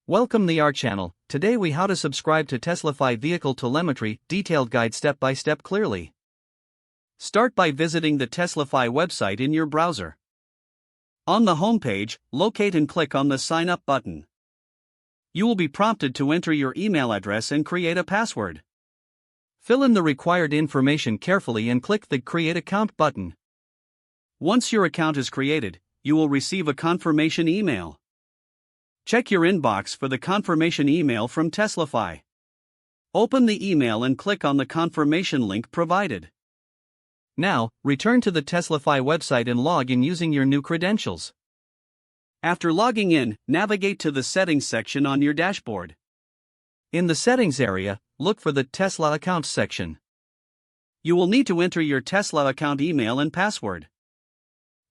Welcome to our channel. Today we how to subscribe to TeslaFi vehicle telemetry detailed guide step by step clearly. Start by visiting the TeslaFi website in your browser. On the home page, locate and click on the sign up button. You will be prompted to enter your email address and create a password. Fill in the required information carefully and click the create account button. Once your account is created, you will receive a confirmation email. Check your inbox for the confirmation email from TeslaFi. Open the email and click on the confirmation link provided. Now, return to the TeslaFi website and log in using your new credentials. After logging in, navigate to the Settings section on your dashboard. In the Settings area, look for the Tesla Accounts section. You will need to enter your Tesla account email and password.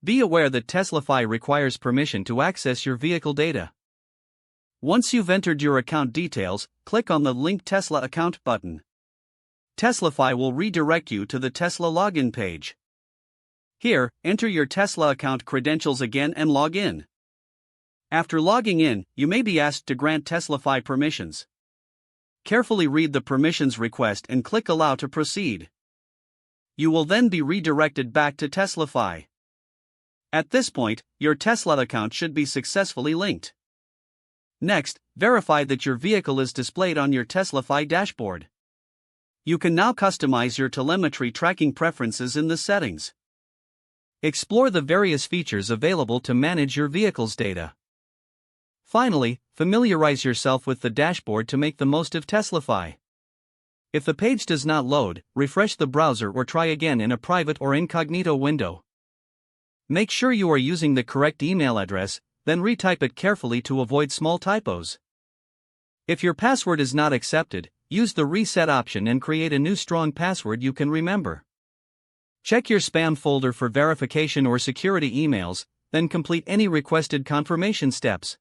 Be aware that TeslaFi requires permission to access your vehicle data. Once you've entered your account details, click on the Link Tesla Account button. TeslaFi will redirect you to the Tesla login page. Here, enter your Tesla account credentials again and log in. After logging in, you may be asked to grant TeslaFi permissions. Carefully read the permissions request and click Allow to proceed. You will then be redirected back to TeslaFi. At this point, your Tesla account should be successfully linked. Next, verify that your vehicle is displayed on your TeslaFi dashboard. You can now customize your telemetry tracking preferences in the settings. Explore the various features available to manage your vehicle's data. Finally, familiarize yourself with the dashboard to make the most of TeslaFi. If the page does not load, refresh the browser or try again in a private or incognito window. Make sure you are using the correct email address, then retype it carefully to avoid small typos. If your password is not accepted, use the reset option and create a new strong password you can remember. Check your spam folder for verification or security emails, then complete any requested confirmation steps.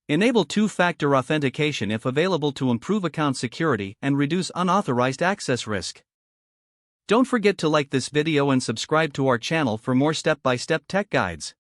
Enable two-factor authentication if available to improve account security and reduce unauthorized access risk. Don't forget to like this video and subscribe to our channel for more step-by-step tech guides.